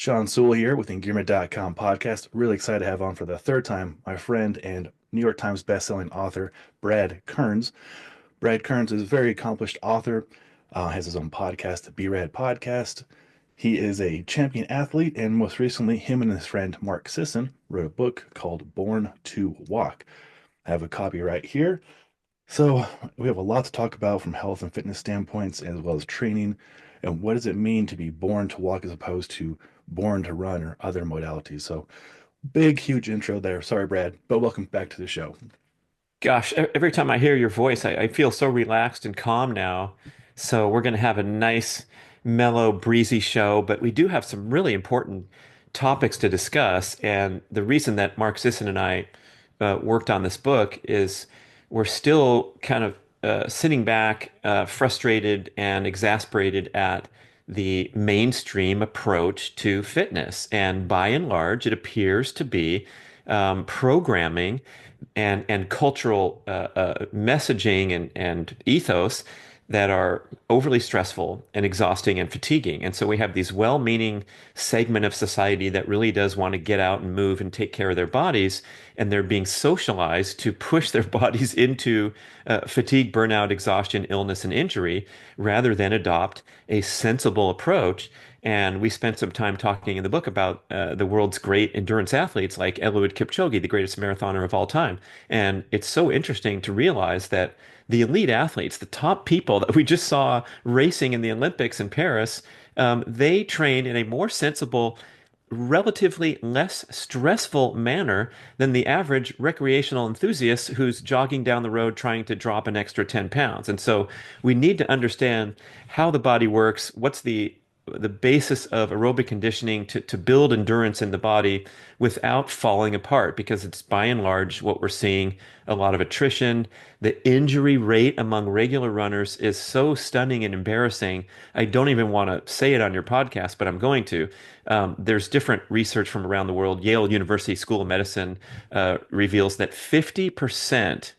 Sean Sewell here with Engearment.com podcast. Really excited to have on for the third time my friend and New York Times bestselling author, Brad Kearns. Brad Kearns is a very accomplished author, has his own podcast, the B Rad Podcast. He is a champion athlete, and most recently, him and his friend Mark Sisson wrote a book called Born to Walk. I have a copy right here. So we have a lot to talk about from health and fitness standpoints, as well as training, and what does it mean to be born to walk as opposed to born to run or other modalities. So big, huge intro there. Sorry, Brad, but welcome back to the show. Gosh, every time I hear your voice, I feel so relaxed and calm now. So we're going to have a nice, mellow, breezy show, but we do have some really important topics to discuss. And the reason that Mark Sisson and I worked on this book is we're still kind of sitting back, frustrated and exasperated at the mainstream approach to fitness. And by and large, it appears to be programming and cultural messaging and ethos that are overly stressful and exhausting and fatiguing. And so we have these well-meaning segment of society that really does want to get out and move and take care of their bodies, and they're being socialized to push their bodies into fatigue, burnout, exhaustion, illness, and injury, rather than adopt a sensible approach. And we spent some time talking in the book about the world's great endurance athletes like Eliud Kipchoge, the greatest marathoner of all time. And it's so interesting to realize that the elite athletes, the top people that we just saw racing in the Olympics in Paris, they train in a more sensible, relatively less stressful manner than the average recreational enthusiast who's jogging down the road trying to drop an extra 10 pounds. And so we need to understand how the body works, what's the basis of aerobic conditioning to build endurance in the body without falling apart, because it's by and large what we're seeing a lot of attrition. The injury rate among regular runners is so stunning and embarrassing. I don't even want to say it on your podcast, but I'm going to. There's different research from around the world. Yale University School of Medicine reveals that 50%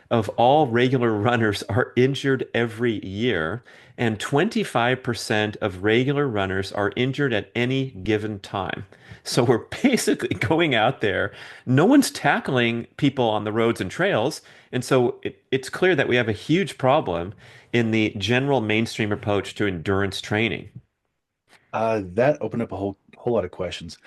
of all regular runners are injured every year, and 25% of regular runners are injured at any given time. So we're basically going out there. No one's tackling people on the roads and trails. And so it's clear that we have a huge problem in the general mainstream approach to endurance training. That opened up a whole lot of questions.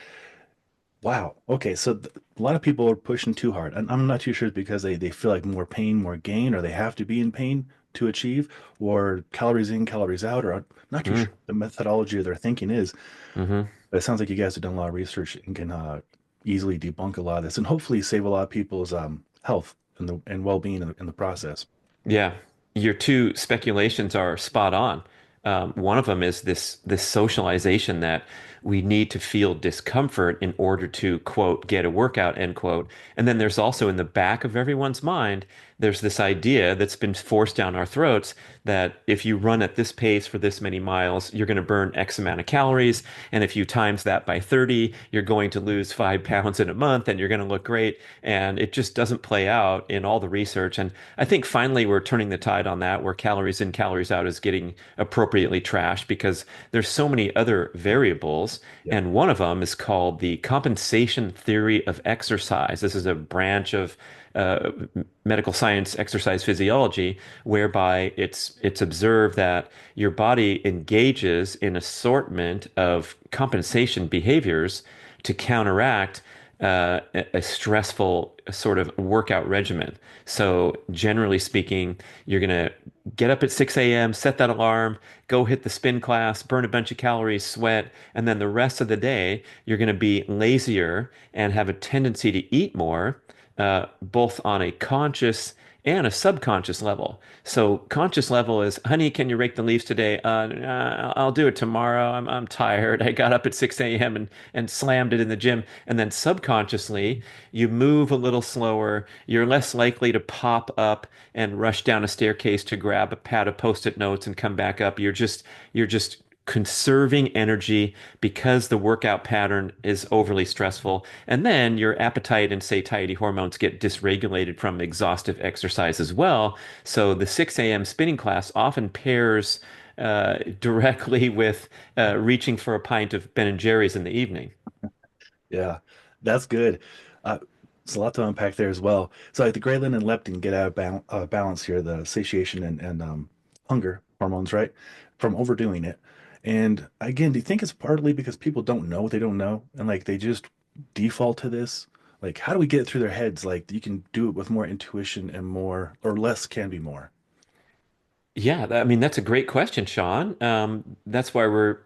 Wow. Okay, so a lot of people are pushing too hard. And I'm not too sure it's because they feel like more pain, more gain, or they have to be in pain to achieve, or calories in, calories out, or I'm not too Mm, sure what the methodology of their thinking is. hmm But it sounds like you guys have done a lot of research and can easily debunk a lot of this and hopefully save a lot of people's health and well-being in the process. Yeah, your two speculations are spot on. One of them is this socialization that we need to feel discomfort in order to, quote, get a workout, end quote. And then there's also in the back of everyone's mind, there's this idea that's been forced down our throats that if you run at this pace for this many miles, you're going to burn X amount of calories. And if you times that by 30, you're going to lose 5 pounds in a month and you're going to look great. And it just doesn't play out in all the research. And I think finally we're turning the tide on that, where calories in, calories out is getting appropriately trashed, because there's so many other variables. Yep. And one of them is called the compensation theory of exercise. This is a branch of uh, medical science, exercise physiology, whereby it's observed that your body engages in assortment of compensation behaviors to counteract a stressful sort of workout regimen. So generally speaking, you're going to get up at 6 a.m., set that alarm, go hit the spin class, burn a bunch of calories, sweat, and then the rest of the day, you're going to be lazier and have a tendency to eat more, both on a conscious and a subconscious level. So conscious level is, honey, can you rake the leaves today? I'll do it tomorrow. I'm tired. I got up at 6 a.m. and slammed it in the gym. And then subconsciously, you move a little slower. You're less likely to pop up and rush down a staircase to grab a pad of post-it notes and come back up. You're just conserving energy because the workout pattern is overly stressful. And then your appetite and satiety hormones get dysregulated from exhaustive exercise as well. So the 6 a.m. spinning class often pairs directly with reaching for a pint of Ben and Jerry's in the evening. Yeah, that's good. Uh, it's a lot to unpack there as well. So like the ghrelin and leptin get out of balance here, the satiation and hunger hormones, right? From overdoing it. And again, do you think it's partly because people don't know what they don't know and like they just default to this? Like, how do we get it through their heads? Like, you can do it with more intuition and more, or less can be more. Yeah, I mean, that's a great question, Sean. That's why we're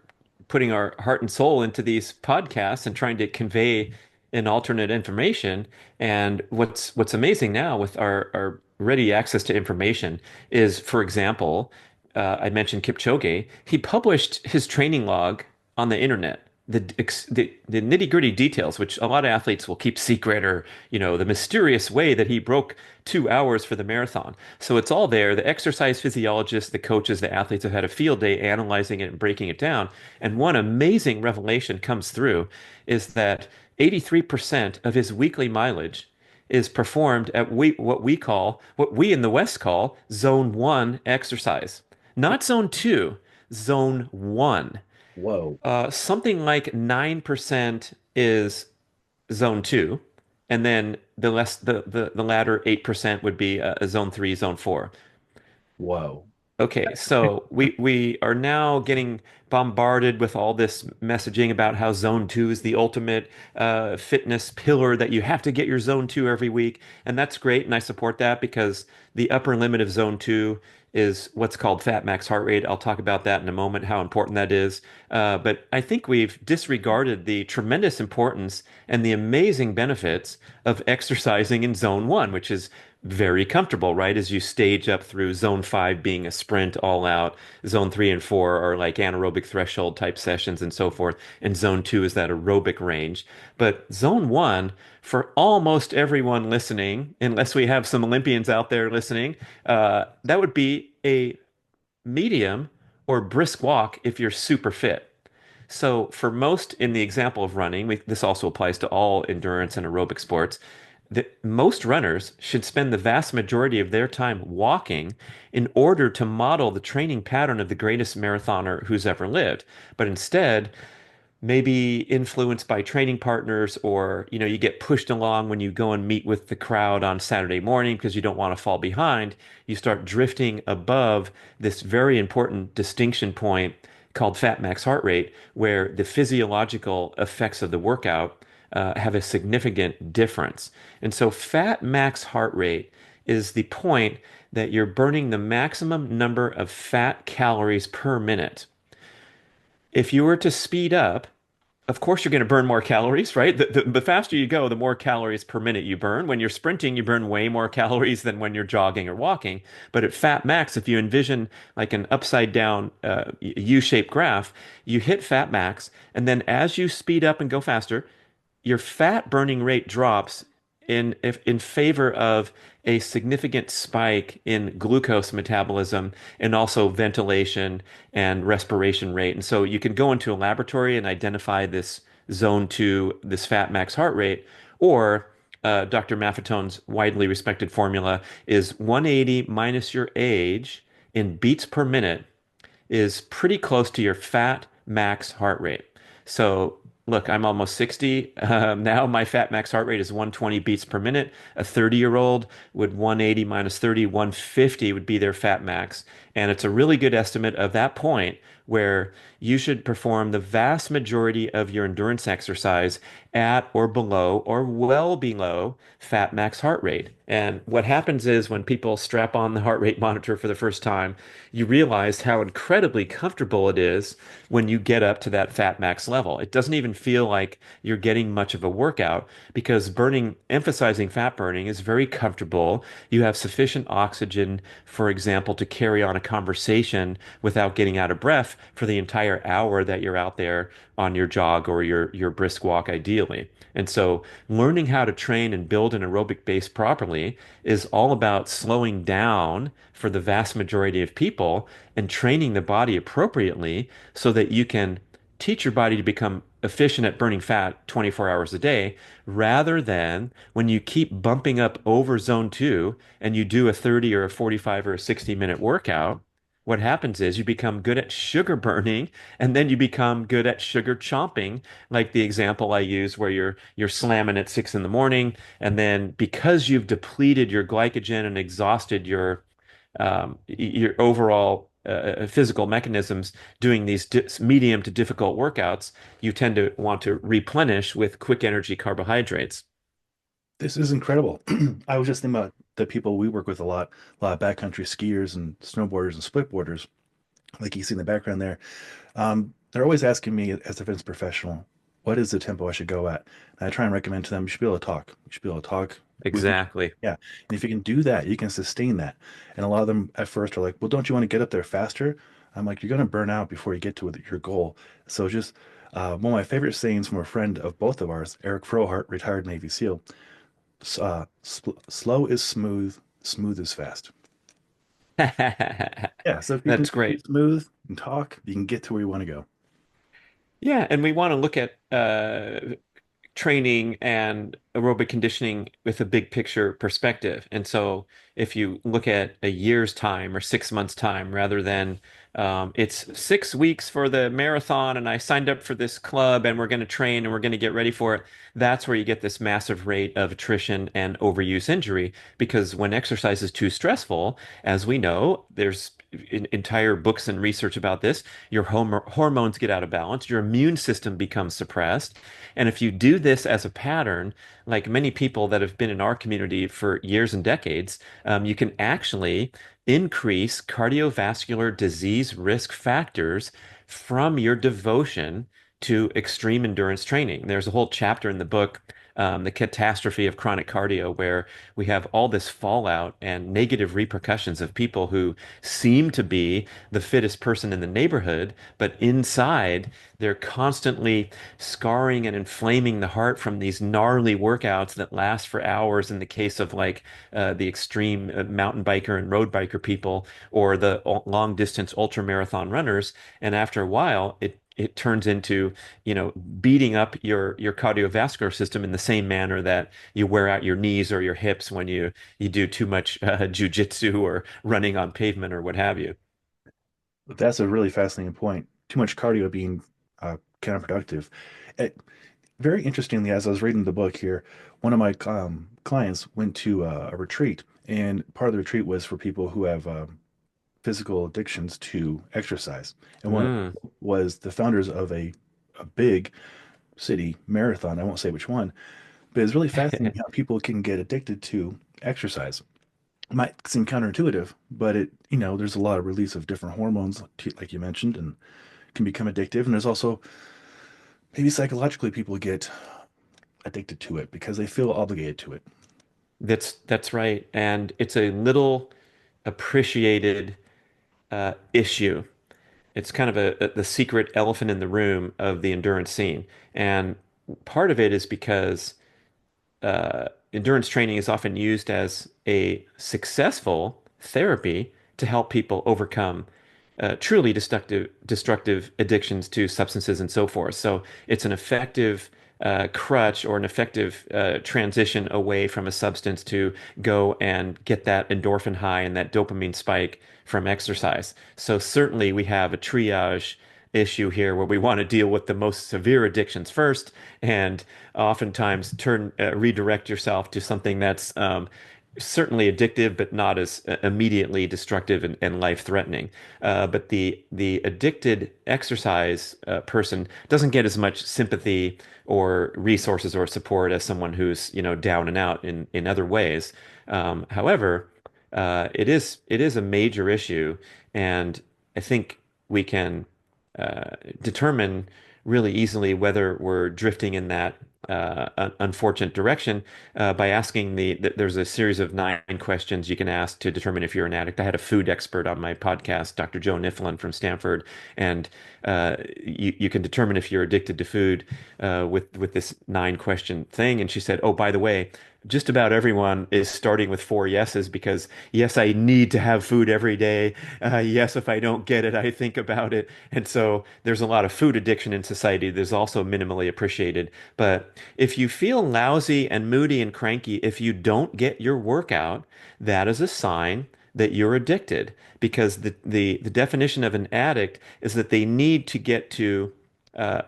putting our heart and soul into these podcasts and trying to convey an alternate information. And what's amazing now with our ready access to information is, for example, I mentioned Kipchoge. He published his training log on the internet. The nitty-gritty details, which a lot of athletes will keep secret, or the mysterious way that he broke 2 hours for the marathon. So it's all there. The exercise physiologists, the coaches, the athletes have had a field day analyzing it and breaking it down. And one amazing revelation comes through is that 83% of his weekly mileage is performed at what we in the West call zone one exercise. Not zone two, zone one. Whoa, Something like 9% is zone two, and then the latter 8% would be a zone three, zone four. whoa. Okay, so we are now getting bombarded with all this messaging about how zone two is the ultimate fitness pillar, that you have to get your zone two every week, and that's great, and I support that because the upper limit of zone two is what's called fat max heart rate. I'll talk about that in a moment, how important that is. But I think we've disregarded the tremendous importance and the amazing benefits of exercising in zone one, which is very comfortable, right? As you stage up through zone five being a sprint all out, zone three and four are like anaerobic threshold type sessions and so forth, and zone two is that aerobic range. But zone one, for almost everyone listening, unless we have some Olympians out there listening, that would be a medium or brisk walk if you're super fit. So for most, in the example of running, this also applies to all endurance and aerobic sports, that most runners should spend the vast majority of their time walking in order to model the training pattern of the greatest marathoner who's ever lived. But instead, maybe influenced by training partners, or you get pushed along when you go and meet with the crowd on Saturday morning because you don't want to fall behind, you start drifting above this very important distinction point called fat max heart rate, where the physiological effects of the workout have a significant difference. And so fat max heart rate is the point that you're burning the maximum number of fat calories per minute. If you were to speed up, of course, you're going to burn more calories, right? The faster you go, the more calories per minute you burn. When you're sprinting, you burn way more calories than when you're jogging or walking. But at fat max, if you envision like an upside down U-shaped graph, you hit fat max, and then as you speed up and go faster, your fat burning rate drops in favor of a significant spike in glucose metabolism and also ventilation and respiration rate. And so you can go into a laboratory and identify this zone two, this fat max heart rate, or Dr. Maffetone's widely respected formula is 180 minus your age in beats per minute is pretty close to your fat max heart rate. So, look, I'm almost 60. Now my fat max heart rate is 120 beats per minute. A 30-year-old would 180 minus 30, 150 would be their fat max. And it's a really good estimate of that point where you should perform the vast majority of your endurance exercise at or below or well below fat max heart rate. And what happens is when people strap on the heart rate monitor for the first time, you realize how incredibly comfortable it is when you get up to that fat max level. It doesn't even feel like you're getting much of a workout because emphasizing fat burning is very comfortable. You have sufficient oxygen, for example, to carry on a conversation without getting out of breath for the entire hour that you're out there on your jog or your brisk walk, ideally. And so learning how to train and build an aerobic base properly is all about slowing down for the vast majority of people and training the body appropriately so that you can teach your body to become efficient at burning fat 24 hours a day, rather than when you keep bumping up over zone two and you do a 30 or a 45 or a 60-minute workout. what happens is you become good at sugar burning, and then you become good at sugar chomping, like the example I use where you're slamming at 6 in the morning, and then because you've depleted your glycogen and exhausted your overall physical mechanisms doing these medium to difficult workouts, you tend to want to replenish with quick energy carbohydrates. This is incredible. I was just thinking about the people we work with a lot of backcountry skiers and snowboarders and splitboarders, like you see in the background there. They're always asking me as a fitness professional, what is the tempo I should go at? And I try and recommend to them, you should be able to talk. You should be able to talk with, Exactly. yeah. And if you can do that, you can sustain that. And a lot of them at first are like, well, don't you want to get up there faster? I'm like, you're going to burn out before you get to your goal. So just one of my favorite sayings from a friend of both of ours, Eric Frohart, retired Navy SEAL, slow is smooth, smooth is fast. Yeah. So if you can That's be great. smooth and talk, you can get to where you want to go. Yeah, and we want to look at training and aerobic conditioning with a big picture perspective. And so if you look at a year's time or 6 months' time, rather than it's 6 weeks for the marathon and I signed up for this club and we're going to train and we're going to get ready for it, that's where you get this massive rate of attrition and overuse injury. Because when exercise is too stressful, as we know, there's entire books and research about this, your hormones get out of balance, your immune system becomes suppressed, and if you do this as a pattern, like many people that have been in our community for years and decades, you can actually increase cardiovascular disease risk factors from your devotion to extreme endurance training. There's a whole chapter in the book, The Catastrophe of Chronic Cardio, where we have all this fallout and negative repercussions of people who seem to be the fittest person in the neighborhood, but inside they're constantly scarring and inflaming the heart from these gnarly workouts that last for hours in the case of like the extreme mountain biker and road biker people or the long distance ultra marathon runners. And after a while, it turns into, beating up your cardiovascular system in the same manner that you wear out your knees or your hips when you do too much jujitsu or running on pavement or what have you. But that's a really fascinating point. Too much cardio being counterproductive. It, very interestingly, as I was reading the book here, one of my clients went to a retreat, and part of the retreat was for people who have physical addictions to exercise. And one Mm. was the founders of a big city marathon. I won't say which one, but it's really fascinating how people can get addicted to exercise. It might seem counterintuitive, but there's a lot of release of different hormones, like you mentioned, and can become addictive. And there's also maybe psychologically people get addicted to it because they feel obligated to it. That's right. And it's a little appreciated issue. It's kind of the secret elephant in the room of the endurance scene. And part of it is because endurance training is often used as a successful therapy to help people overcome truly destructive addictions to substances and so forth. So it's an effective crutch or an effective transition away from a substance to go and get that endorphin high and that dopamine spike from exercise. So certainly we have a triage issue here where we want to deal with the most severe addictions first and oftentimes redirect yourself to something that's certainly addictive, but not as immediately destructive and life-threatening. But the addicted exercise person doesn't get as much sympathy or resources or support as someone who's down and out in other ways. However, it is a major issue, and I think we can determine really easily whether we're drifting in that unfortunate direction by asking there's a series of 9 questions you can ask to determine if you're an addict. I had a food expert on my podcast, Dr. Joe Niflin from Stanford, and you can determine if you're addicted to food with this 9 question thing. And she said, "Oh, by the way, just about everyone is starting with 4 yeses because yes, I need to have food every day. Yes, if I don't get it, I think about it." And so there's a lot of food addiction in society. There's also minimally appreciated. But if you feel lousy and moody and cranky, if you don't get your workout, that is a sign that you're addicted because the definition of an addict is that they need to get to uh,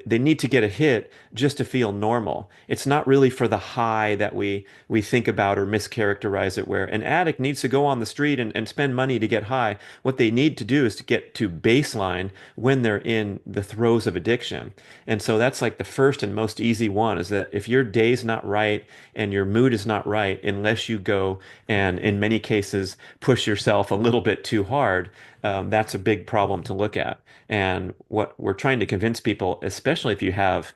they need to get a hit just to feel normal. It's not really for the high that we think about or mischaracterize it, where an addict needs to go on the street and spend money to get high. What they need to do is to get to baseline when they're in the throes of addiction. And so that's like the first and most easy one is that if your day's not right and your mood is not right, unless you go and in many cases push yourself a little bit too hard, that's a big problem to look at. And what we're trying to convince people, especially if you have,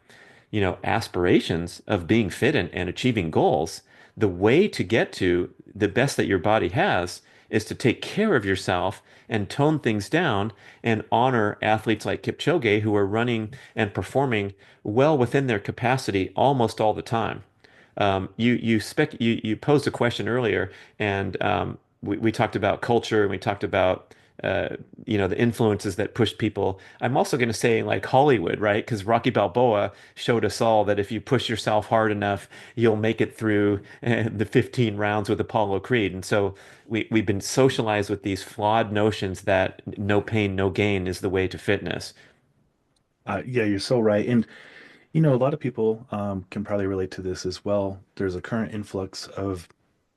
aspirations of being fit and achieving goals, the way to get to the best that your body has is to take care of yourself and tone things down and honor athletes like Kipchoge who are running and performing well within their capacity almost all the time. You posed a question earlier, and we talked about culture and we talked about the influences that push people. I'm also going to say like Hollywood, right? Because Rocky Balboa showed us all that if you push yourself hard enough, you'll make it through the 15 rounds with Apollo Creed. And so we've been socialized with these flawed notions that no pain, no gain is the way to fitness. Yeah, you're so right. And a lot of people can probably relate to this as well. There's a current influx of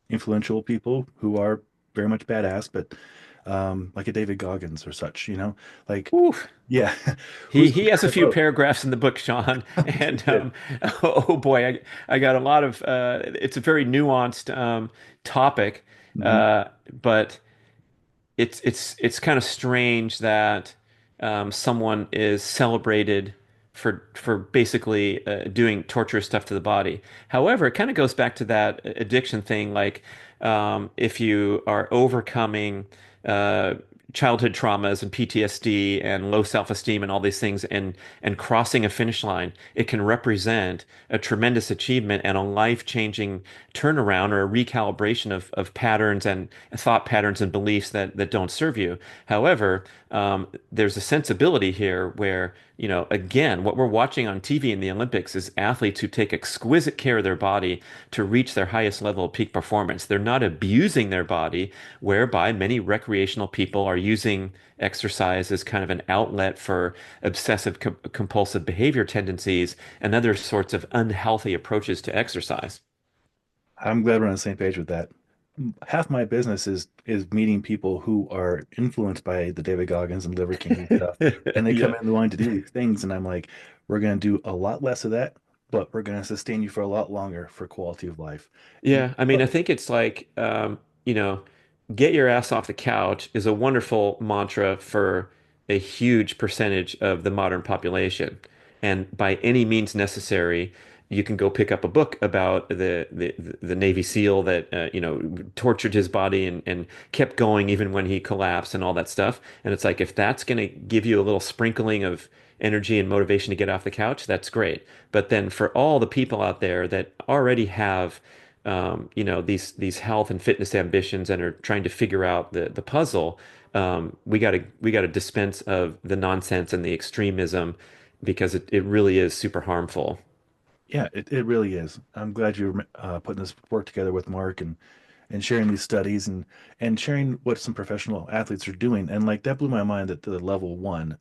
influential people who are very much badass, but like a David Goggins or such, like, Whew. yeah, He who's he has a the few boat? paragraphs in the book, Sean, and Good. oh boy, I got a lot of. It's a very nuanced topic, Mhm. uh, but it's kind of strange that someone is celebrated for basically doing torturous stuff to the body. However, it kind of goes back to that addiction thing. Like if you are overcoming uh, childhood traumas and PTSD and low self-esteem and all these things and crossing a finish line, it can represent a tremendous achievement and a life-changing turnaround or a recalibration of patterns and thought patterns and beliefs that don't serve you. However, there's a sensibility here where, again, what we're watching on TV in the Olympics is athletes who take exquisite care of their body to reach their highest level of peak performance. They're not abusing their body, whereby many recreational people are using exercise as kind of an outlet for obsessive compulsive behavior tendencies and other sorts of unhealthy approaches to exercise. I'm glad we're on the same page with that. Half my business is meeting people who are influenced by the David Goggins and Liver King and stuff, and they come Yeah. in wanting to do these things, and I'm like, we're going to do a lot less of that, but we're going to sustain you for a lot longer for quality of life. And Yeah, I mean, I think it's like, get your ass off the couch is a wonderful mantra for a huge percentage of the modern population. And by any means necessary, you can go pick up a book about the Navy SEAL that tortured his body and kept going even when he collapsed and all that stuff. And it's like if that's going to give you a little sprinkling of energy and motivation to get off the couch, that's great. But then for all the people out there that already have these health and fitness ambitions and are trying to figure out the puzzle. We got to dispense of the nonsense and the extremism because it really is super harmful. yeah, it really is. I'm glad you're putting this work together with Mark and sharing these studies and sharing what some professional athletes are doing. And like that blew my mind at the level one,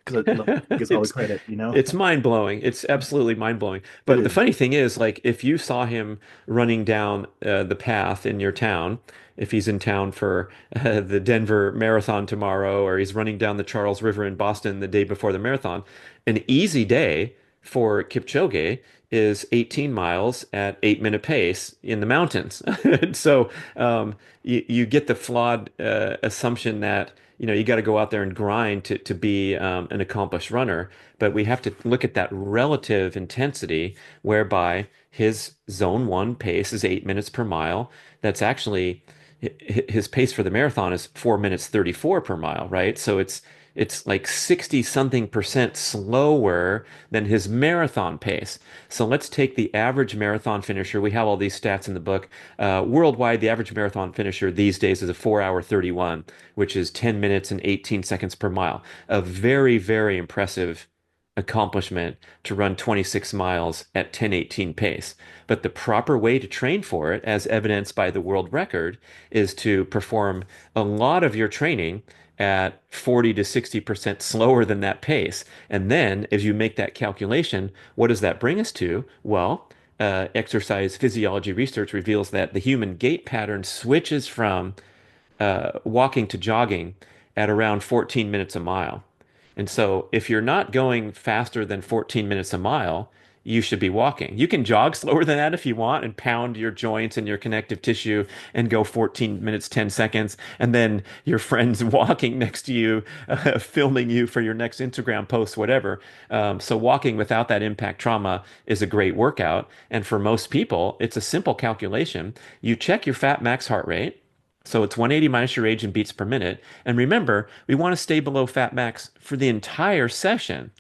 because level two gets all the It's credit. it's mind blowing. It's absolutely mind blowing. It But the is. funny thing is, like, if you saw him running down the path in your town, if he's in town for the Denver Marathon tomorrow, or he's running down the Charles River in Boston the day before the marathon, an easy day for Kipchoge is 18 miles at 8-minute pace in the mountains. And so you get the flawed assumption that you got to go out there and grind to be an accomplished runner. But we have to look at that relative intensity whereby his zone one pace is 8 minutes per mile. That's actually his pace for the marathon is 4 minutes 34 per mile, right? So it's like 60 something percent slower than his marathon pace. So let's take the average marathon finisher. We have all these stats in the book. Worldwide, the average marathon finisher these days is a 4 hour 31, which is 10 minutes and 18 seconds per mile. A very, very impressive accomplishment to run 26 miles at 10:18 pace. But the proper way to train for it, as evidenced by the world record, is to perform a lot of your training at 40 to 60% slower than that pace. And then, as you make that calculation, what does that bring us to? Well, exercise physiology research reveals that the human gait pattern switches from walking to jogging at around 14 minutes a mile. And so if you're not going faster than 14 minutes a mile, you should be walking. You can jog slower than that if you want and pound your joints and your connective tissue and go 14 minutes, 10 seconds. And then your friend's walking next to you, filming you for your next Instagram post, whatever. So walking without that impact trauma is a great workout. And for most people, it's a simple calculation. You check your fat max heart rate. So it's 180 minus your age in beats per minute. And remember, we want to stay below fat max for the entire session.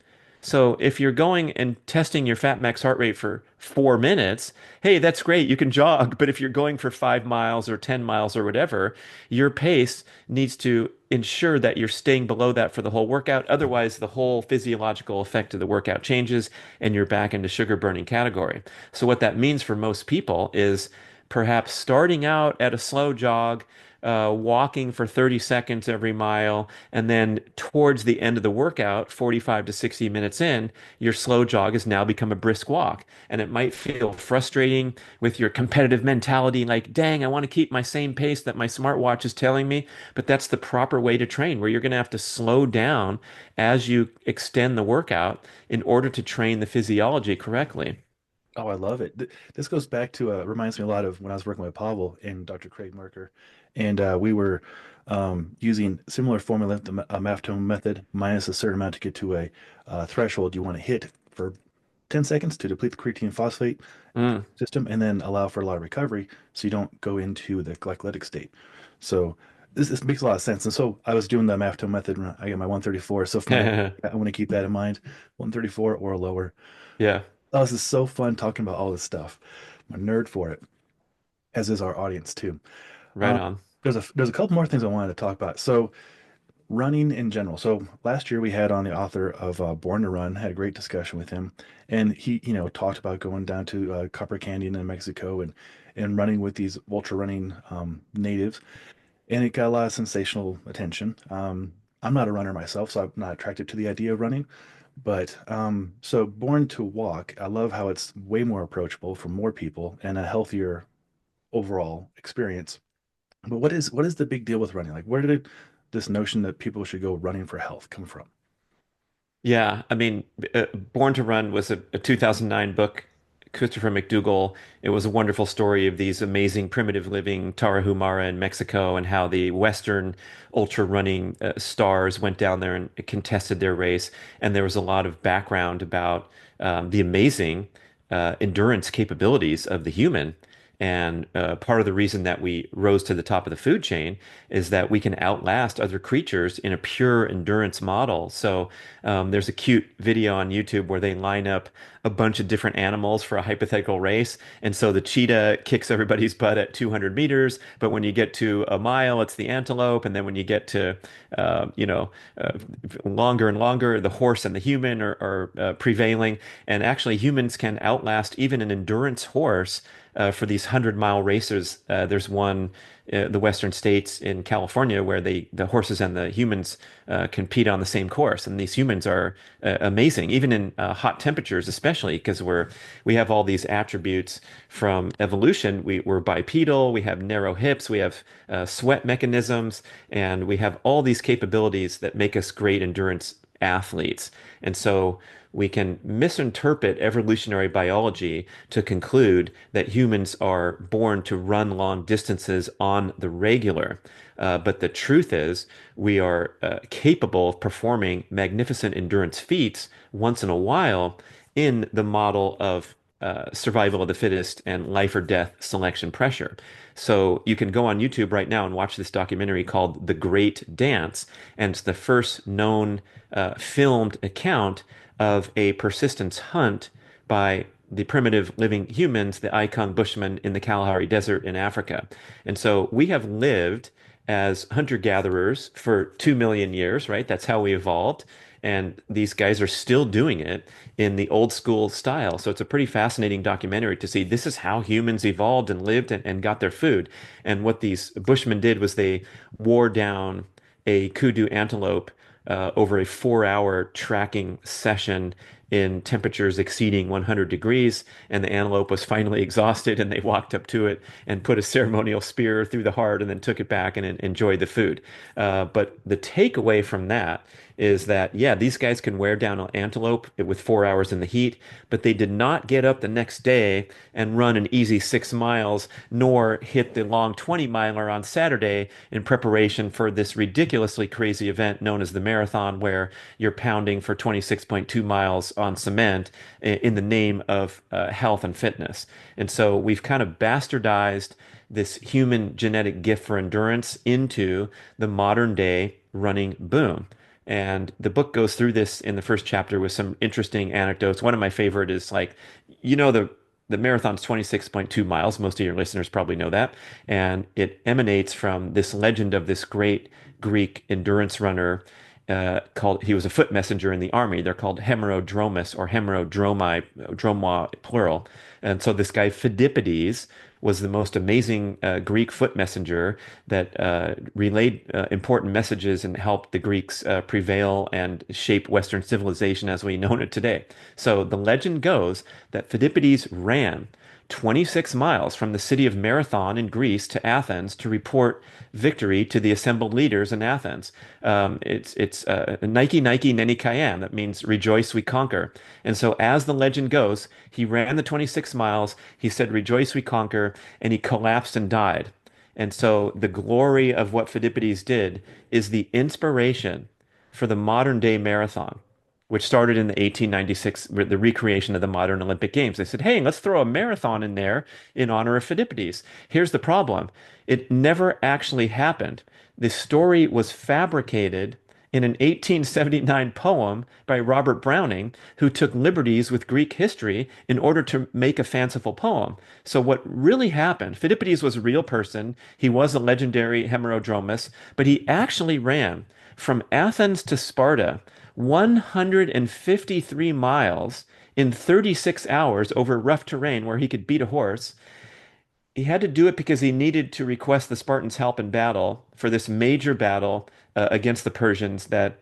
So if you're going and testing your fat max heart rate for 4 minutes, hey, that's great. You can jog. But if you're going for 5 miles or 10 miles or whatever, your pace needs to ensure that you're staying below that for the whole workout. Otherwise, the whole physiological effect of the workout changes and you're back into sugar burning category. So what that means for most people is perhaps starting out at a slow jog, walking for 30 seconds every mile, and then towards the end of the workout, 45 to 60 minutes in, your slow jog has now become a brisk walk. And it might feel frustrating with your competitive mentality, like, dang, I want to keep my same pace that my smartwatch is telling me. But that's the proper way to train, where you're going to have to slow down as you extend the workout in order to train the physiology correctly. Oh, I love it. This goes back to reminds me a lot of when I was working with Pavel and Dr. Craig Marker, and we were using similar formula, the MAFTONE method, minus a certain amount to get to a threshold you want to hit for 10 seconds to deplete the creatine phosphate Mm. system, and then allow for a lot of recovery so you don't go into the glycolytic state. So this makes a lot of sense. And so I was doing the MAFTONE method. And I got my 134. So for my, I want to keep that in mind, 134 or lower. Yeah, Oh, this is so fun talking about all this stuff. I'm a nerd for it, as is our audience too. right Um, on. there's a couple more things I wanted to talk about. So running in general. So last year we had on the author of Born to Run, had a great discussion with him, and he, talked about going down to Copper Canyon in Mexico and running with these ultra running natives, and it got a lot of sensational attention. I'm not a runner myself, so I'm not attracted to the idea of running. But so Born to Walk, I love how it's way more approachable for more people and a healthier overall experience. But what is the big deal with running? Like, where did this notion that people should go running for health come from? Yeah, I mean, Born to Run was a 2009 book, Christopher McDougall. It was a wonderful story of these amazing primitive living Tarahumara in Mexico and how the Western ultra running stars went down there and contested their race. And there was a lot of background about the amazing endurance capabilities of the human. And part of the reason that we rose to the top of the food chain is that we can outlast other creatures in a pure endurance model. So there's a cute video on YouTube where they line up a bunch of different animals for a hypothetical race. And so the cheetah kicks everybody's butt at 200 meters, but when you get to a mile, it's the antelope. And then when you get to, uh, you know, uh, longer and longer, the horse and the human are prevailing. And actually, humans can outlast even an endurance horse for these 100-mile races. There's one, the Western states in California, where the horses and the humans compete on the same course, and these humans are amazing, even in hot temperatures, especially because we have all these attributes from evolution. We're bipedal, we have narrow hips, we have sweat mechanisms, and we have all these capabilities that make us great endurance athletes. And so we can misinterpret evolutionary biology to conclude that humans are born to run long distances on the regular. But the truth is, we are capable of performing magnificent endurance feats once in a while in the model of survival of the fittest and life or death selection pressure. So you can go on YouTube right now and watch this documentary called The Great Dance, and it's the first known filmed account of a persistence hunt by the primitive living humans, the Aikang Bushmen in the Kalahari Desert in Africa. And so we have lived as hunter-gatherers for 2 million years, right? That's how we evolved. And these guys are still doing it in the old school style. So it's a pretty fascinating documentary to see this is how humans evolved and lived and got their food. And what these Bushmen did was they wore down a kudu antelope over a 4 hour tracking session in temperatures exceeding 100 degrees. And the antelope was finally exhausted, and they walked up to it and put a ceremonial spear through the heart and then took it back and enjoyed the food. But the takeaway from that is that, yeah, these guys can wear down an antelope with 4 hours in the heat, but they did not get up the next day and run an easy 6 miles, nor hit the long 20 miler on Saturday in preparation for this ridiculously crazy event known as the marathon, where you're pounding for 26.2 miles on cement in the name of health and fitness. And so we've kind of bastardized this human genetic gift for endurance into the modern day running boom. And the book goes through this in the first chapter with some interesting anecdotes. One of my favorite is like, the marathon's 26.2 miles. Most of your listeners probably know that. And it emanates from this legend of this great Greek endurance runner he was a foot messenger in the army. They're called hemerodromus or hemerodromi, dromoi plural. And so this guy Phidippides was the most amazing Greek foot messenger that relayed important messages and helped the Greeks prevail and shape Western civilization as we know it today. So the legend goes that Phidippides ran 26 miles from the city of Marathon in Greece to Athens to report victory to the assembled leaders in Athens. It's Nike Nike Neni Kayam. That means rejoice we conquer. And so as the legend goes, he ran the 26 miles, he said rejoice we conquer, and he collapsed and died. And so the glory of what Phidippides did is the inspiration for the modern day marathon, which started in the 1896, the recreation of the modern Olympic Games. They said, hey, let's throw a marathon in there in honor of Phidippides. Here's the problem. It never actually happened. The story was fabricated in an 1879 poem by Robert Browning, who took liberties with Greek history in order to make a fanciful poem. So what really happened, Phidippides was a real person. He was a legendary hemerodromus, but he actually ran from Athens to Sparta 153 miles in 36 hours over rough terrain where he could beat a horse. He had to do it because he needed to request the Spartans' help in battle for this major battle against the Persians that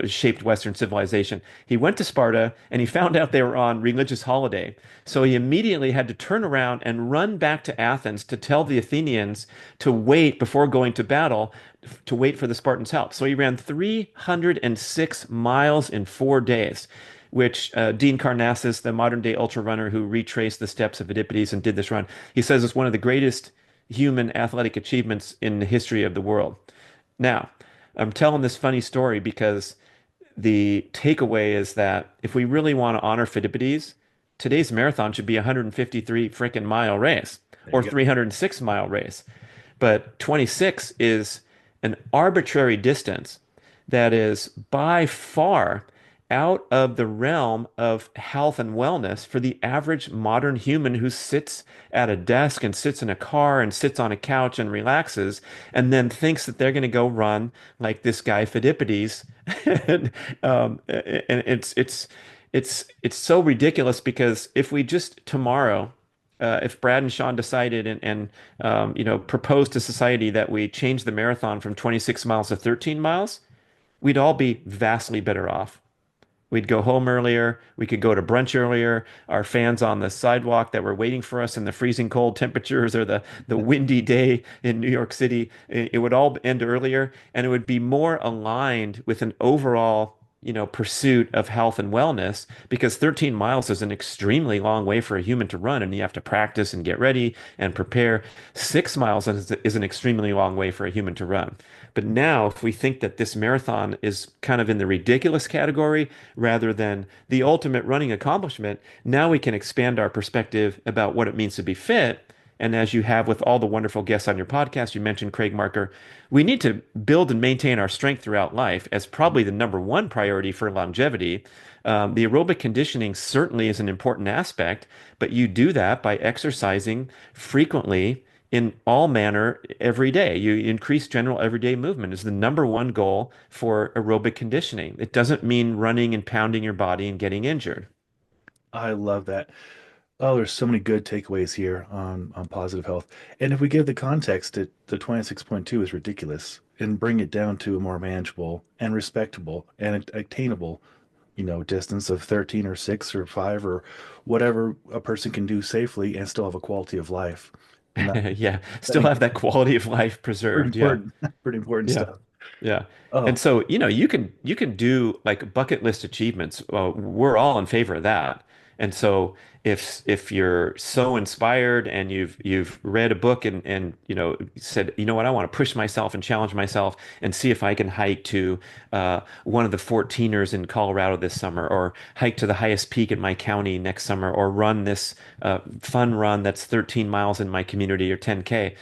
shaped Western civilization. He went to Sparta and he found out they were on religious holiday. So he immediately had to turn around and run back to Athens to tell the Athenians to wait before going to battle, to wait for the Spartans' help. So he ran 306 miles in 4 days, which Dean Karnassus, the modern day ultra runner who retraced the steps of Phidippides and did this run, he says it's one of the greatest human athletic achievements in the history of the world. Now, I'm telling this funny story because the takeaway is that if we really want to honor Phidippides, today's marathon should be a 153 freaking mile race There or you go. 306-mile race. But 26 is an arbitrary distance that is by far out of the realm of health and wellness for the average modern human who sits at a desk and sits in a car and sits on a couch and relaxes and then thinks that they're going to go run like this guy Phidippides. And it's so ridiculous because if we just tomorrow if Brad and Sean decided and proposed to society that we change the marathon from 26 miles to 13 miles, we'd all be vastly better off. We'd go home earlier. We could go to brunch earlier. Our fans on the sidewalk that were waiting for us in the freezing cold temperatures or the windy day in New York City, it would all end earlier, and it would be more aligned with an overall, pursuit of health and wellness, because 13 miles is an extremely long way for a human to run, and you have to practice and get ready and prepare. 6 miles is an extremely long way for a human to run. But now, if we think that this marathon is kind of in the ridiculous category rather than the ultimate running accomplishment, now we can expand our perspective about what it means to be fit. And as you have with all the wonderful guests on your podcast, you mentioned Craig Marker, we need to build and maintain our strength throughout life as probably the number one priority for longevity. The aerobic conditioning certainly is an important aspect, but you do that by exercising frequently in all manner every day. You increase general everyday movement is the number one goal for aerobic conditioning. It doesn't mean running and pounding your body and getting injured. I love that. Oh, there's so many good takeaways here on positive health. And if we give the context, the 26.2 is ridiculous and bring it down to a more manageable and respectable and attainable, distance of 13 or 6 or 5 or whatever a person can do safely and still have a quality of life. And not Yeah, still setting have that quality of life pretty preserved. Yeah. important, pretty important Yeah. stuff. Yeah. And Oh, so, you can do like bucket list achievements. We're all in favor of that. And so if you're so inspired and you've read a book and said, you know what, I want to push myself and challenge myself and see if I can hike to one of the 14ers in Colorado this summer, or hike to the highest peak in my county next summer, or run this fun run that's 13 miles in my community or 10K.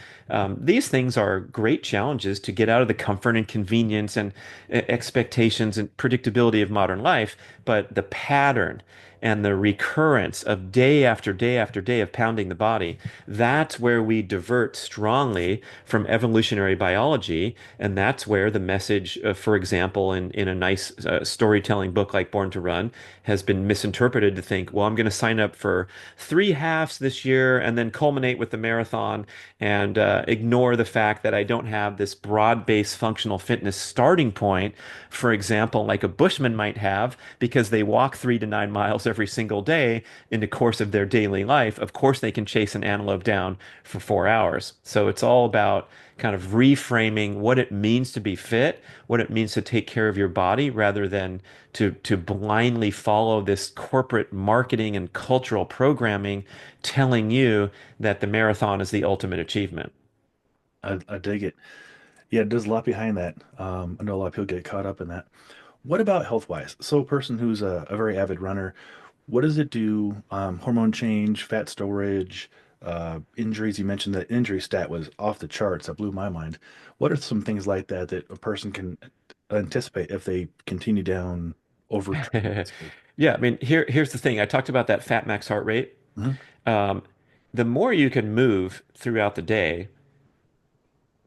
These things are great challenges to get out of the comfort and convenience and expectations and predictability of modern life, but the pattern and the recurrence of day after day after day of pounding the body, that's where we divert strongly from evolutionary biology. And that's where the message, for example, in a nice storytelling book like Born to Run, has been misinterpreted to think, well, I'm going to sign up for 3 halves this year and then culminate with the marathon and ignore the fact that I don't have this broad-based functional fitness starting point, for example, like a bushman might have, because they walk 3 to 9 miles every single day in the course of their daily life. Of course, they can chase an antelope down for 4 hours. So it's all about kind of reframing what it means to be fit, what it means to take care of your body, rather than to blindly follow this corporate marketing and cultural programming telling you that the marathon is the ultimate achievement. I dig it. Yeah, there's a lot behind that. I know a lot of people get caught up in that. What about health-wise? So a person who's a very avid runner, what does it do? Hormone change, fat storage, injuries. You mentioned that injury stat was off the charts. That blew my mind. What are some things like that that a person can anticipate if they continue down overtraining, basically? Yeah, I mean, here's the thing. I talked about that fat max heart rate. Mhm. Um, the more you can move throughout the day,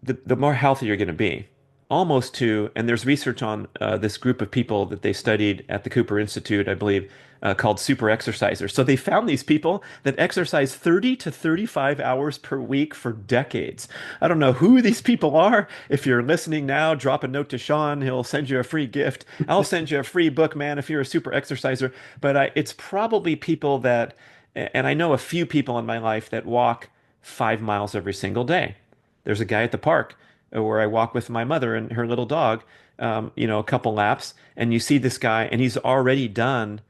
the more healthy you're going to be. Almost to, and there's research on this group of people that they studied at the Cooper Institute, I believe, called super exercisers. So they found these people that exercise 30 to 35 hours per week for decades. I don't know who these people are. If you're listening now, drop a note to Sean. He'll send you a free gift. I'll send you a free book, man, if you're a super exerciser. But it's probably people that, and I know a few people in my life that walk 5 miles every single day. There's a guy at the park where I walk with my mother and her little dog, a couple laps, and you see this guy, and he's already done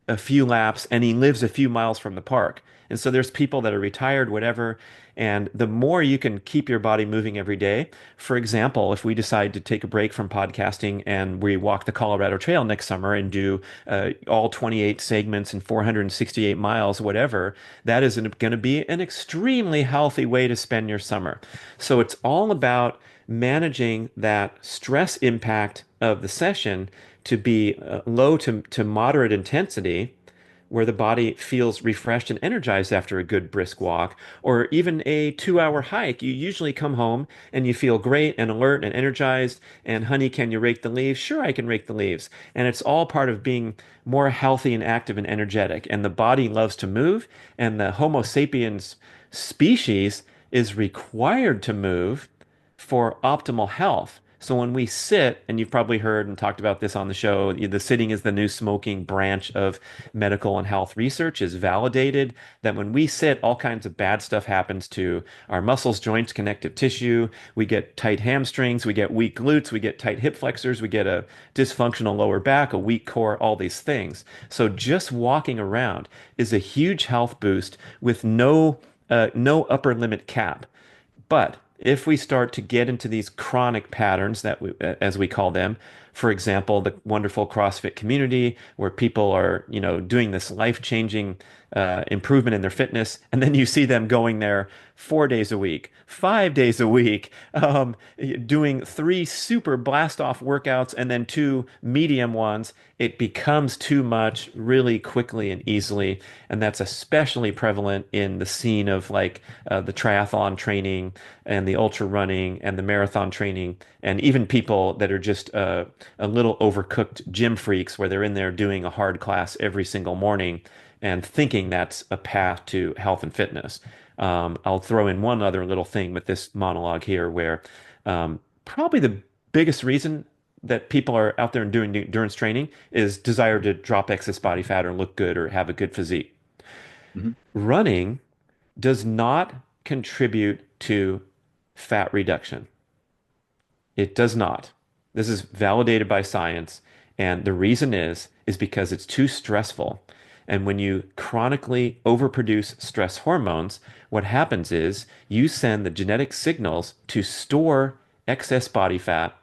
a few laps, and he lives a few miles from the park. And so there's people that are retired, whatever. And the more you can keep your body moving every day, for example, if we decide to take a break from podcasting and we walk the Colorado Trail next summer and do all 28 segments and 468 miles, whatever, that is going to be an extremely healthy way to spend your summer. So it's all about managing that stress impact of the session to be low to moderate intensity, where the body feels refreshed and energized after a good brisk walk, or even a 2 hour hike. You usually come home and you feel great and alert and energized. And honey, can you rake the leaves? Sure, I can rake the leaves. And it's all part of being more healthy and active and energetic. And the body loves to move, and the Homo sapiens species is required to move for optimal health. So when we sit, and you've probably heard and talked about this on the show, the sitting is the new smoking branch of medical and health research is validated that when we sit, all kinds of bad stuff happens to our muscles, joints, connective tissue. We get tight hamstrings, we get weak glutes, we get tight hip flexors, we get a dysfunctional lower back, a weak core, all these things. So just walking around is a huge health boost with no upper limit cap. But if we start to get into these chronic patterns as we call them, for example, the wonderful CrossFit community where people are, doing this life-changing improvement in their fitness, and then you see them going there 4 days a week, 5 days a week, doing three super blast off workouts and then two medium ones. It becomes too much really quickly and easily, and that's especially prevalent in the scene of like the triathlon training and the ultra running and the marathon training, and even people that are just a little overcooked gym freaks where they're in there doing a hard class every single morning and thinking that's a path to health and fitness. I'll throw in one other little thing with this monologue here, where probably the biggest reason that people are out there and doing endurance training is desire to drop excess body fat or look good or have a good physique. Mhm. Running does not contribute to fat reduction. It does not. This is validated by science, and the reason is because it's too stressful. And when you chronically overproduce stress hormones, what happens is you send the genetic signals to store excess body fat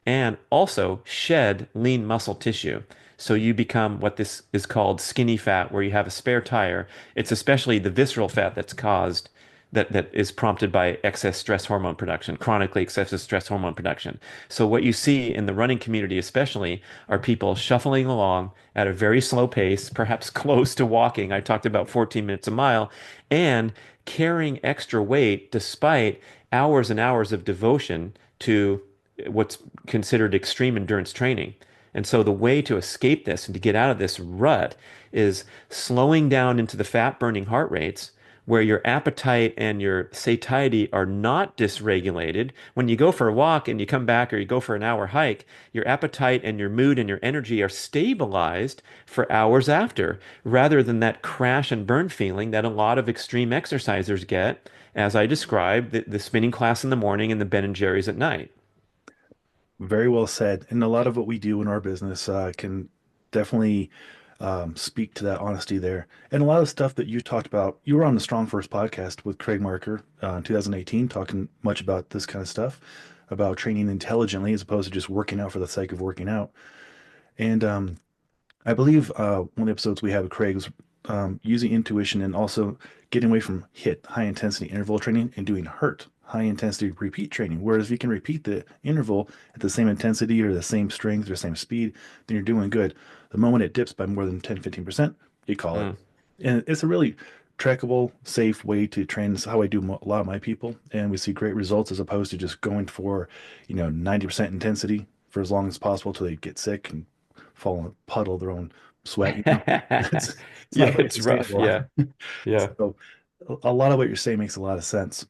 and also shed lean muscle tissue. So you become what this is called skinny fat, where you have a spare tire. It's especially the visceral fat that is prompted by excess stress hormone production, chronically excessive stress hormone production. So what you see in the running community especially are people shuffling along at a very slow pace, perhaps close to walking. I talked about 14 minutes a mile, and carrying extra weight despite hours and hours of devotion to what's considered extreme endurance training. And so the way to escape this and to get out of this rut is slowing down into the fat burning heart rates where your appetite and your satiety are not dysregulated. When you go for a walk and you come back or you go for an hour hike, your appetite and your mood and your energy are stabilized for hours after, rather than that crash and burn feeling that a lot of extreme exercisers get, as I described, the spinning class in the morning and the Ben and Jerry's at night. Very well said. And a lot of what we do in our business can definitely speak to that honesty there. And a lot of stuff that you talked about, you were on the Strong First podcast with Craig Marker in 2018, talking much about this kind of stuff, about training intelligently as opposed to just working out for the sake of working out. And I believe one of the episodes we had with Craig was using intuition and also getting away from HIIT, high intensity interval training, and doing HURT, high intensity repeat training. Whereas if you can repeat the interval at the same intensity or the same strength or same speed, then you're doing good. The moment it dips by more than 10, 15%, you call it. Mm. And it's a really trackable, safe way to train. This is how I do a lot of my people. And we see great results as opposed to just going for, 90% intensity for as long as possible till they get sick and fall in a puddle of their own sweat. It's Yeah, not very it's rough. sustainable. Yeah. Yeah. So a lot of what you're saying makes a lot of sense.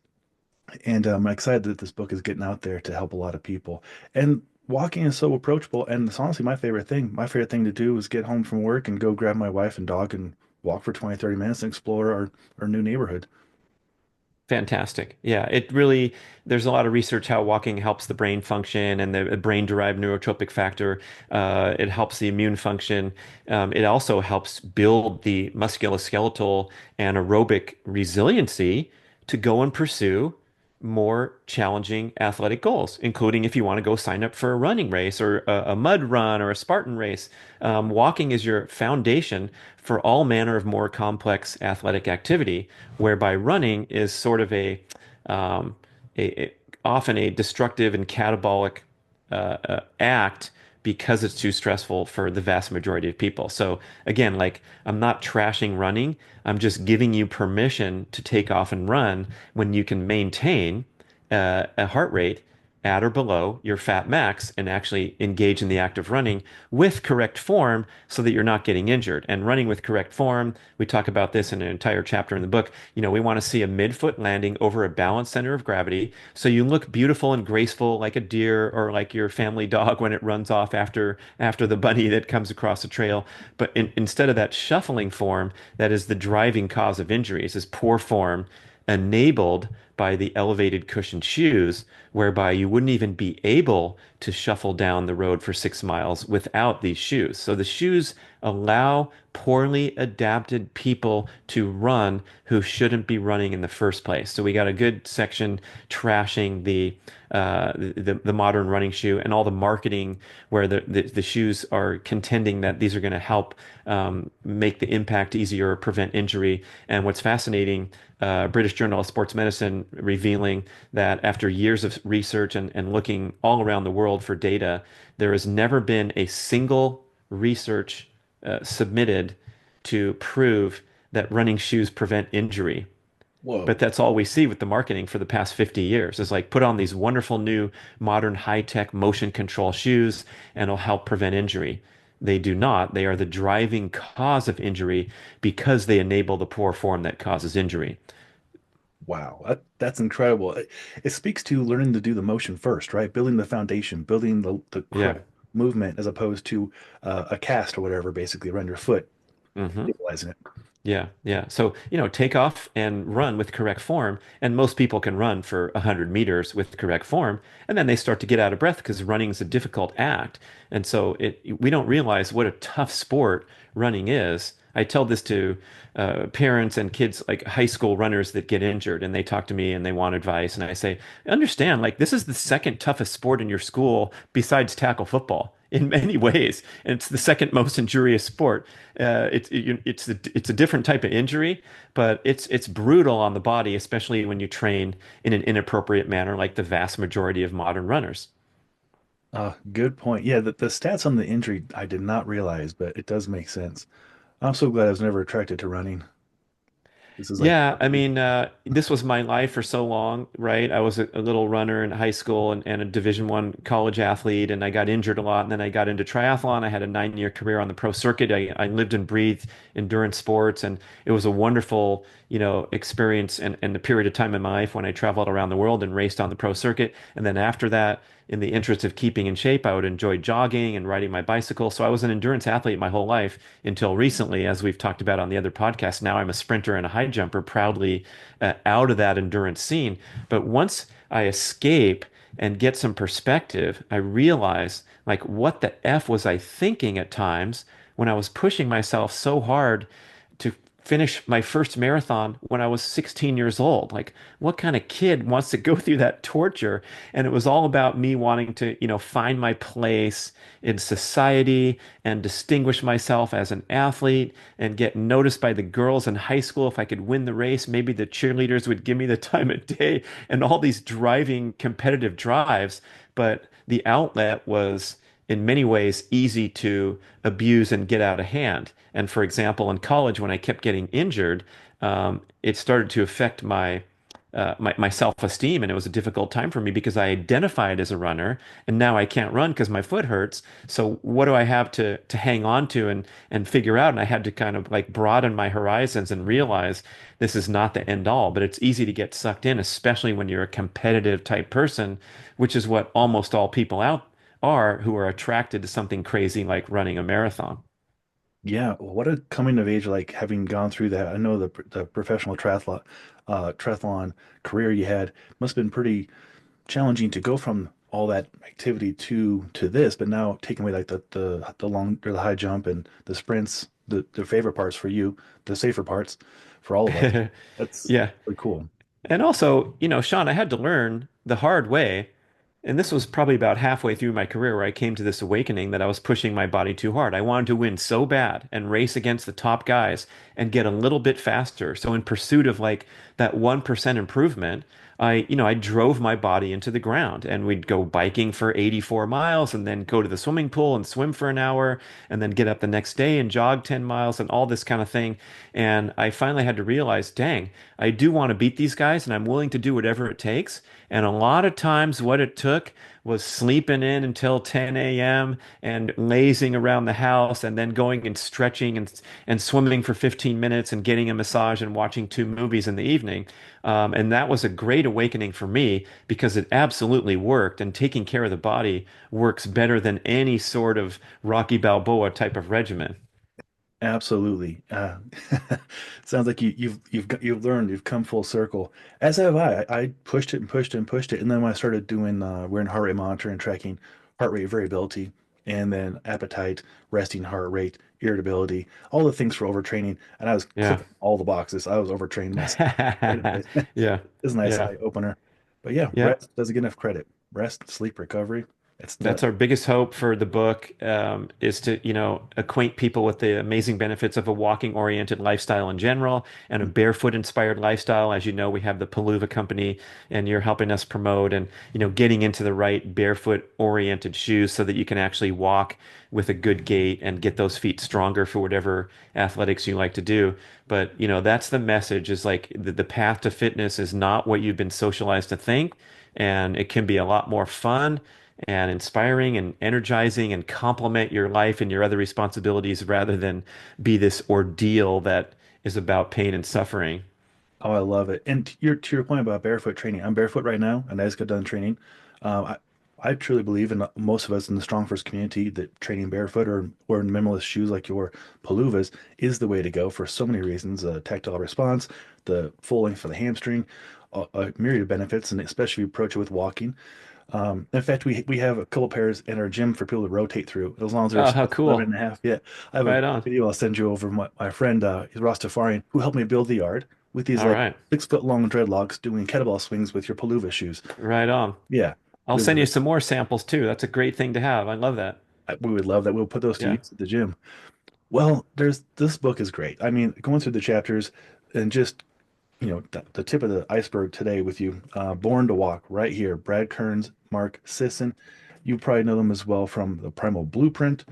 And I'm excited that this book is getting out there to help a lot of people. And walking is so approachable. And it's honestly my favorite thing. My favorite thing to do is get home from work and go grab my wife and dog and walk for 20, 30 minutes and explore our new neighborhood. Fantastic. Yeah, it really, there's a lot of research how walking helps the brain function and the brain-derived neurotropic factor. It helps the immune function. It also helps build the musculoskeletal and aerobic resiliency to go and pursue more challenging athletic goals, including if you want to go sign up for a running race or a mud run or a Spartan race. Walking is your foundation for all manner of more complex athletic activity, whereby running is sort of um, a often a destructive and catabolic act because it's too stressful for the vast majority of people. So again, like I'm not trashing running. I'm just giving you permission to take off and run when you can maintain a heart rate at or below your fat max and actually engage in the act of running with correct form so that you're not getting injured. And running with correct form, we talk about this in an entire chapter in the book. We want to see a midfoot landing over a balanced center of gravity so you look beautiful and graceful like a deer or like your family dog when it runs off after the bunny that comes across the trail. But instead of that shuffling form, that is the driving cause of injuries, is poor form enabled by the elevated cushioned shoes, whereby you wouldn't even be able to shuffle down the road for 6 miles without these shoes. So the shoes allow poorly adapted people to run who shouldn't be running in the first place. So we got a good section trashing the modern running shoe and all the marketing where the shoes are contending that these are going to help make the impact easier or prevent injury. And what's fascinating, British Journal of Sports Medicine revealing that after years of research and looking all around the world for data, there has never been a single research submitted to prove that running shoes prevent injury. But Whoa. that's all we see with the marketing for the past 50 years is like put on these wonderful new modern high-tech motion control shoes and it'll help prevent injury. They do not. They are the driving cause of injury because they enable the poor form that causes injury. Wow, that's incredible. It speaks to learning to do the motion first, right? Building the foundation, building the Yeah. correct movement as opposed to a cast or whatever, basically around your foot, Hmm. stabilizing it. Yeah, yeah. So, take off and run with correct form. And most people can run for 100 meters with correct form. And then they start to get out of breath because running is a difficult act. And so we don't realize what a tough sport running is. I tell this to parents and kids, like high school runners that get injured, and they talk to me and they want advice. And I say, understand, like this is the second toughest sport in your school besides tackle football in many ways. And it's the second most injurious sport. It's a different type of injury, but it's brutal on the body, especially when you train in an inappropriate manner, like the vast majority of modern runners. Good point. Yeah, the stats on the injury I did not realize, but it does make sense. I'm so glad I was never attracted to running. This is like, Yeah, I mean, this was my life for so long, right? I was a little runner in high school and a Division I college athlete, and I got injured a lot. And then I got into triathlon. I had a 9-year career on the pro circuit. I lived and breathed endurance sports, and it was a wonderful, experience and a period of time in my life when I traveled around the world and raced on the pro circuit. And then after that, in the interest of keeping in shape, I would enjoy jogging and riding my bicycle. So I was an endurance athlete my whole life until recently, as we've talked about on the other podcast. Now I'm a sprinter and a high jumper, proudly out of that endurance scene. But once I escape and get some perspective, I realize like what the F was I thinking at times when I was pushing myself so hard to finish my first marathon when I was 16 years old. Like, what kind of kid wants to go through that torture? And it was all about me wanting to, find my place in society and distinguish myself as an athlete and get noticed by the girls in high school. If I could win the race, maybe the cheerleaders would give me the time of day and all these driving competitive drives. But the outlet was in many ways easy to abuse and get out of hand. And for example, in college, when I kept getting injured, it started to affect my self-esteem, and it was a difficult time for me because I identified as a runner, and now I can't run because my foot hurts. So what do I have to hang on to and figure out? And I had to kind of like broaden my horizons and realize this is not the end all, but it's easy to get sucked in, especially when you're a competitive type person, which is what almost all people out are who are attracted to something crazy like running a marathon. yeah, what a coming of age, like having gone through that. I know the professional triathlon career you had must have been pretty challenging to go from all that activity to this, but now taking away like the long or the high jump and the sprints, the favorite parts for you, the safer parts for all of us. That's Yeah. really cool. And also, Sean, I had to learn the hard way. And this was probably about halfway through my career where I came to this awakening that I was pushing my body too hard. I wanted to win so bad and race against the top guys and get a little bit faster. So in pursuit of like that 1% improvement, I drove my body into the ground and we'd go biking for 84 miles and then go to the swimming pool and swim for an hour and then get up the next day and jog 10 miles and all this kind of thing. And I finally had to realize, dang, I do want to beat these guys and I'm willing to do whatever it takes. And a lot of times, what it took was sleeping in until 10 a.m. and lazing around the house and then going and stretching and swimming for 15 minutes and getting a massage and watching 2 movies in the evening. And that was a great awakening for me because it absolutely worked. And taking care of the body works better than any sort of Rocky Balboa type of regimen. Absolutely. Sounds like you've learned, you've come full circle. As have I. I pushed it and pushed it and pushed it, and then when I started doing wearing heart rate monitor and tracking heart rate variability, and then appetite, resting heart rate, irritability, all the things for overtraining, and I was Yeah. clicking all the boxes. I was overtraining myself quite a bit. Yeah. It's a nice Yeah. eye opener. But yeah, Yep. rest doesn't get enough credit. Rest, sleep, recovery. It's the That's our biggest hope for the book, is to, acquaint people with the amazing benefits of a walking-oriented lifestyle in general and a barefoot-inspired lifestyle. As you know, we have the Paluva company, and you're helping us promote and, getting into the right barefoot-oriented shoes so that you can actually walk with a good gait and get those feet stronger for whatever athletics you like to do. But, that's the message is like the path to fitness is not what you've been socialized to think, and it can be a lot more fun and inspiring and energizing and complement your life and your other responsibilities rather than be this ordeal that is about pain and suffering. Oh, I love it. And to your point about barefoot training, I'm barefoot right now, and I just got done training. I truly believe, in most of us in the Strong First community, that training barefoot or in minimalist shoes like your Paluvas is the way to go for so many reasons. Tactile response, the full length for the hamstring, a myriad of benefits, and especially if you approach it with walking. In fact, we have a couple pairs in our gym for people to rotate through, as long as they're Oh, how size 11 cool. and a half. Yeah, I have a Right on. video I'll send you over. My friend, he's Ross Tafarian, who helped me build the yard with these All like right. 6 foot long dreadlocks doing kettlebell swings with your Palooza shoes. Right on. Yeah, I'll we send love you it. some more samples too. That's a great thing to have. I love that. We would love that. We'll put those to Yeah. use at the gym. Well, there's this book is great. I mean, going through the chapters and just the tip of the iceberg today with you. Born to Walk, right here. Brad Kearns, Mark Sisson. You probably know them as well from the Primal Blueprint,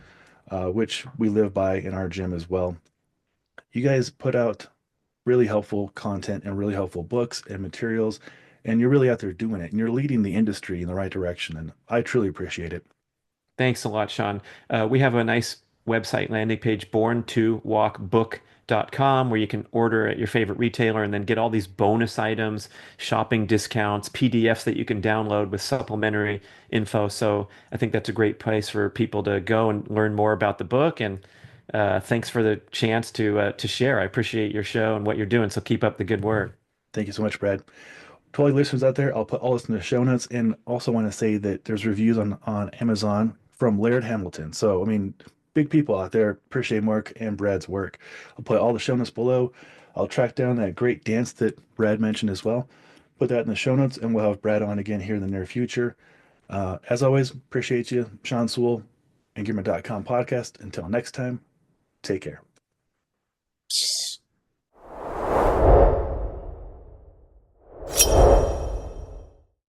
which we live by in our gym as well. You guys put out really helpful content and really helpful books and materials, and you're really out there doing it, and you're leading the industry in the right direction, and I truly appreciate it. Thanks a lot, Sean. We have a nice website landing page, born2walkbook.com, where you can order at your favorite retailer and then get all these bonus items, shopping discounts, PDFs that you can download with supplementary info. So I think that's a great place for people to go and learn more about the book. And thanks for the chance to share. I appreciate your show and what you're doing. So keep up the good work. Thank you so much, Brad. To all you listeners out there, I'll put all this in the show notes, and also want to say that there's reviews on Amazon from Laird Hamilton. So, I mean, big people out there appreciate Mark and Brad's work. I'll put all the show notes below. I'll track down that great dance that Brad mentioned as well. Put that in the show notes, and we'll have Brad on again here in the near future. As always, appreciate you, Sean Sewell, Engearment.com podcast. Until next time, take care.